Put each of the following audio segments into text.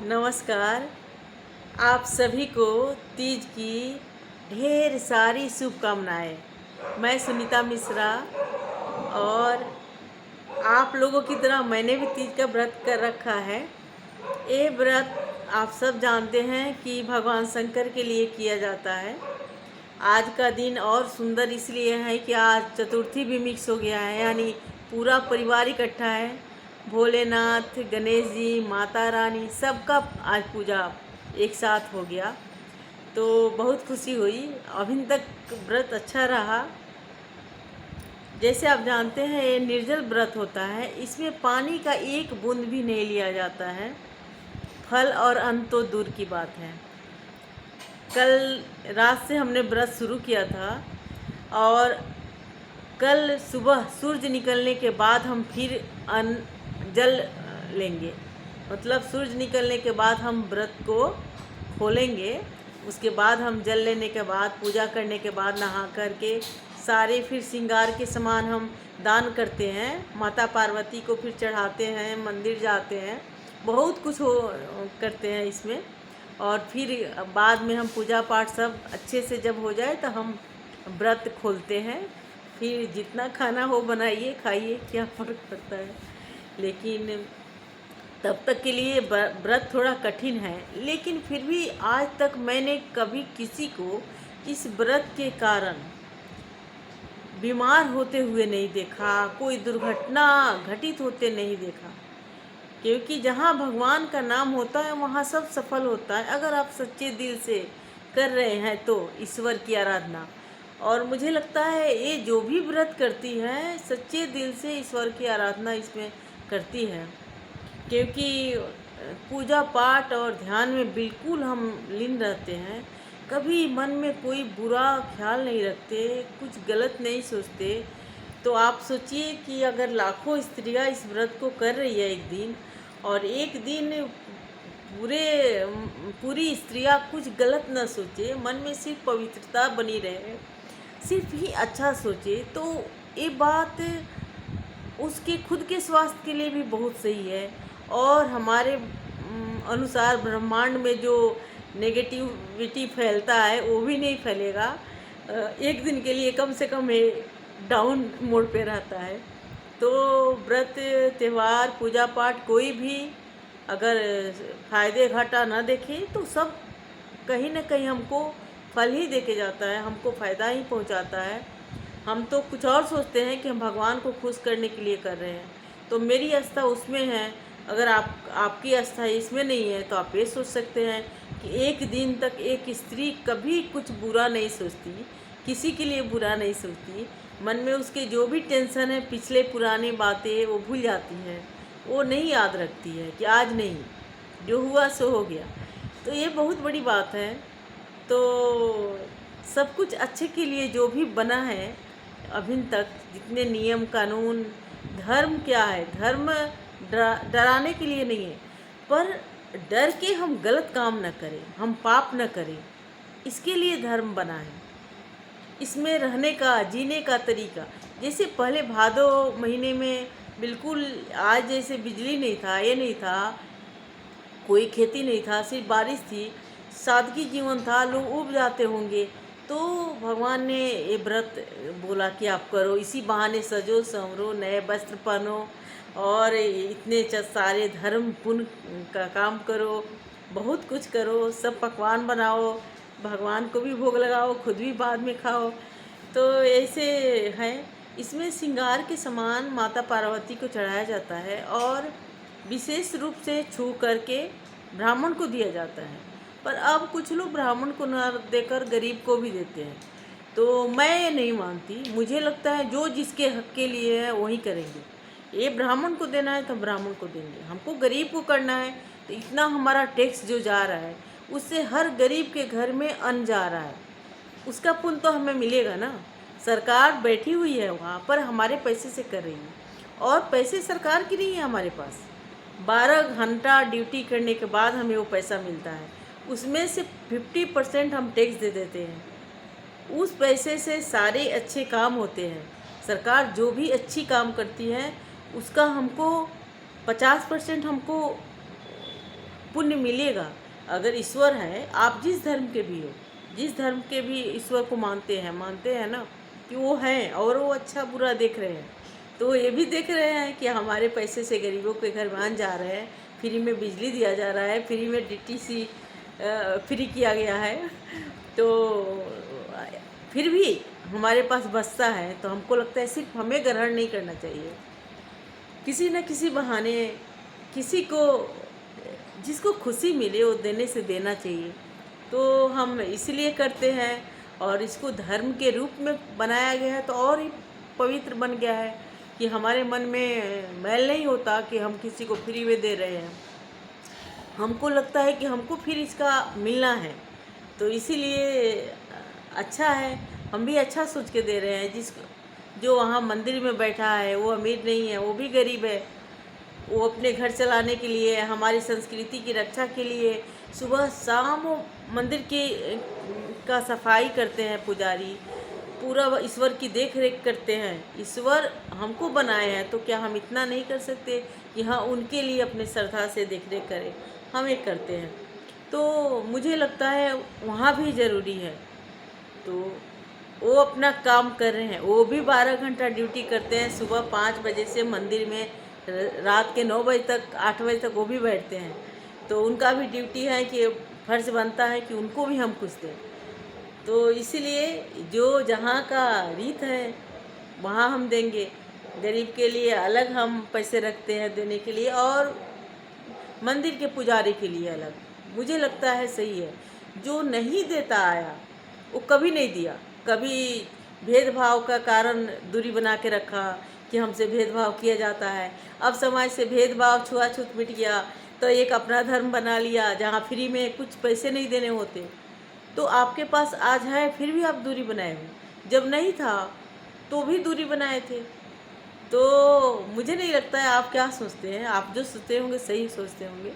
नमस्कार। आप सभी को तीज की ढेर सारी शुभकामनाएँ। मैं सुनीता मिश्रा और आप लोगों की तरह मैंने भी तीज का व्रत कर रखा है। ये व्रत आप सब जानते हैं कि भगवान शंकर के लिए किया जाता है। आज का दिन और सुंदर इसलिए है कि आज चतुर्थी भी मिक्स हो गया है, यानी पूरा परिवार इकट्ठा है। भोलेनाथ, गणेश जी, माता रानी सबका आज पूजा एक साथ हो गया, तो बहुत खुशी हुई। अभी तक व्रत अच्छा रहा। जैसे आप जानते हैं ये निर्जल व्रत होता है, इसमें पानी का एक बूंद भी नहीं लिया जाता है। फल और अन्न तो दूर की बात है। कल रात से हमने व्रत शुरू किया था और कल सुबह सूरज निकलने के बाद हम फिर जल लेंगे। मतलब सूरज निकलने के बाद हम व्रत को खोलेंगे। उसके बाद हम जल लेने के बाद, पूजा करने के बाद, नहा करके सारे फिर श्रृंगार के सामान हम दान करते हैं। माता पार्वती को फिर चढ़ाते हैं, मंदिर जाते हैं, बहुत कुछ करते हैं इसमें। और फिर बाद में हम पूजा पाठ सब अच्छे से जब हो जाए तो हम व्रत खोलते हैं। फिर जितना खाना हो बनाइए, खाइए, क्या फ़र्क पड़ता है। लेकिन तब तक के लिए व्रत थोड़ा कठिन है, लेकिन फिर भी आज तक मैंने कभी किसी को इस व्रत के कारण बीमार होते हुए नहीं देखा, कोई दुर्घटना घटित होते नहीं देखा। क्योंकि जहाँ भगवान का नाम होता है वहाँ सब सफल होता है, अगर आप सच्चे दिल से कर रहे हैं तो ईश्वर की आराधना। और मुझे लगता है ये जो भी व्रत करती है सच्चे दिल से ईश्वर की आराधना इसमें करती है। क्योंकि पूजा पाठ और ध्यान में बिल्कुल हम लीन रहते हैं, कभी मन में कोई बुरा ख्याल नहीं रखते, कुछ गलत नहीं सोचते। तो आप सोचिए कि अगर लाखों स्त्रियां इस व्रत को कर रही है एक दिन, और एक दिन पूरी स्त्रियां कुछ गलत न सोचे, मन में सिर्फ पवित्रता बनी रहे, सिर्फ ही अच्छा सोचे, तो ये बात उसके खुद के स्वास्थ्य के लिए भी बहुत सही है। और हमारे अनुसार ब्रह्मांड में जो नेगेटिविटी फैलता है वो भी नहीं फैलेगा। एक दिन के लिए कम से कम ये डाउन मोड पे रहता है। तो व्रत, त्यौहार, पूजा पाठ कोई भी अगर फायदे घाटा ना देखे तो सब कहीं ना कहीं हमको फल ही देके जाता है, हमको फ़ायदा ही पहुंचाता है। हम तो कुछ और सोचते हैं कि हम भगवान को खुश करने के लिए कर रहे हैं, तो मेरी आस्था उसमें है। अगर आपकी आस्था इसमें नहीं है तो आप ये सोच सकते हैं कि एक दिन तक एक स्त्री कभी कुछ बुरा नहीं सोचती, किसी के लिए बुरा नहीं सोचती। मन में उसके जो भी टेंशन है, पिछले पुरानी बातें वो भूल जाती है, वो नहीं याद रखती है कि आज नहीं, जो हुआ सो हो गया। तो ये बहुत बड़ी बात है। तो सब कुछ अच्छे के लिए जो भी बना है अभी तक, जितने नियम कानून, धर्म क्या है, धर्म डराने के लिए नहीं है, पर डर के हम गलत काम न करें, हम पाप न करें, इसके लिए धर्म बना है। इसमें रहने का, जीने का तरीका, जैसे पहले भादो महीने में बिल्कुल आज जैसे बिजली नहीं था, ये नहीं था, कोई खेती नहीं था, सिर्फ बारिश थी, सादगी जीवन था, लोग उब जाते होंगे। तो भगवान ने ये व्रत बोला कि आप करो, इसी बहाने सजो संवरो, नए वस्त्र पहनो और इतने सारे धर्म पुण्य का काम करो, बहुत कुछ करो, सब पकवान बनाओ, भगवान को भी भोग लगाओ, खुद भी बाद में खाओ। तो ऐसे है। इसमें श्रृंगार के सामान माता पार्वती को चढ़ाया जाता है और विशेष रूप से छू करके ब्राह्मण को दिया जाता है। पर अब कुछ लोग ब्राह्मण को न देकर गरीब को भी देते हैं, तो मैं ये नहीं मानती। मुझे लगता है जो जिसके हक के लिए है वही करेंगे। ये ब्राह्मण को देना है तो ब्राह्मण को देंगे, हमको गरीब को करना है तो इतना हमारा टैक्स जो जा रहा है उससे हर गरीब के घर में अन्न जा रहा है, उसका पुण्य तो हमें मिलेगा ना। सरकार बैठी हुई है वहाँ पर, हमारे पैसे से कर रही है, और पैसे सरकार की नहीं है हमारे पास। 12 घंटा ड्यूटी करने के बाद हमें वो पैसा मिलता है, उसमें से 50% हम टैक्स दे देते हैं। उस पैसे से सारे अच्छे काम होते हैं। सरकार जो भी अच्छी काम करती है उसका हमको 50% हमको पुण्य मिलेगा। अगर ईश्वर है, आप जिस धर्म के भी हो, जिस धर्म के भी ईश्वर को मानते हैं ना कि वो हैं और वो अच्छा बुरा देख रहे हैं, तो ये भी देख रहे हैं कि हमारे पैसे से गरीबों के घर मान जा रहे हैं, फ्री में बिजली दिया जा रहा है, फ्री में डीटीसी फ्री किया गया है। तो फिर भी हमारे पास बचता है, तो हमको लगता है सिर्फ हमें ग्रहण नहीं करना चाहिए, किसी न किसी बहाने किसी को जिसको खुशी मिले वो देने से देना चाहिए। तो हम इसलिए करते हैं, और इसको धर्म के रूप में बनाया गया है तो और ही पवित्र बन गया है कि हमारे मन में मैल नहीं होता कि हम किसी को फ्री में दे रहे हैं। हमको लगता है कि हमको फिर इसका मिलना है, तो इसीलिए अच्छा है, हम भी अच्छा सोच के दे रहे हैं। जो वहाँ मंदिर में बैठा है वो अमीर नहीं है, वो भी गरीब है, वो अपने घर चलाने के लिए, हमारी संस्कृति की रक्षा के लिए सुबह शाम वो मंदिर की का सफाई करते हैं पुजारी, पूरा ईश्वर की देख रेख करते हैं। ईश्वर हमको बनाए हैं, तो क्या हम इतना नहीं कर सकते कि हाँ उनके लिए अपने श्रद्धा से देख रेख करें? हम एक करते हैं, तो मुझे लगता है वहाँ भी ज़रूरी है। तो वो अपना काम कर रहे हैं, वो भी 12 घंटा ड्यूटी करते हैं, सुबह 5 बजे से मंदिर में रात के 9 बजे तक 8 बजे तक वो भी बैठते हैं। तो उनका भी ड्यूटी है कि फर्ज बनता है कि उनको भी हम कुछ दें। तो इसीलिए जो जहाँ का रीत है वहाँ हम देंगे, गरीब के लिए अलग हम पैसे रखते हैं देने के लिए, और मंदिर के पुजारी के लिए अलग। मुझे लगता है सही है। जो नहीं देता आया वो कभी नहीं दिया, कभी भेदभाव का कारण दूरी बना के रखा कि हमसे भेदभाव किया जाता है। अब समाज से भेदभाव छुआछूत मिट गया, तो एक अपना धर्म बना लिया जहाँ फ्री में कुछ पैसे नहीं देने होते। तो आपके पास आज है फिर भी आप दूरी बनाए हो, जब नहीं था तो भी दूरी बनाए थे। तो मुझे नहीं लगता है, आप क्या सोचते हैं? आप जो सोचते होंगे सही सोचते होंगे,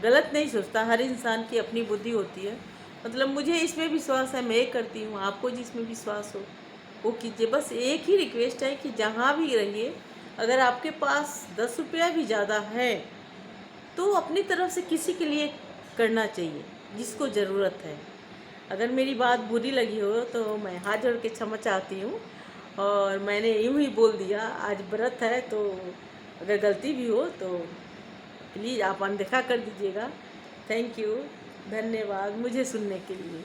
गलत नहीं सोचता। हर इंसान की अपनी बुद्धि होती है। मतलब मुझे इसमें विश्वास है, मैं ये करती हूँ, आपको जिसमें विश्वास हो वो कीजिए। बस एक ही रिक्वेस्ट है कि जहाँ भी रहिए, अगर आपके पास 10 रुपया भी ज़्यादा है तो अपनी तरफ से किसी के लिए करना चाहिए जिसको ज़रूरत है। अगर मेरी बात बुरी लगी हो तो मैं हाथ जोड़ के क्षमा चाहती हूँ, और मैंने यूँ ही बोल दिया, आज व्रत है, तो अगर गलती भी हो तो प्लीज़ आप अनदेखा कर दीजिएगा। थैंक यू, धन्यवाद मुझे सुनने के लिए।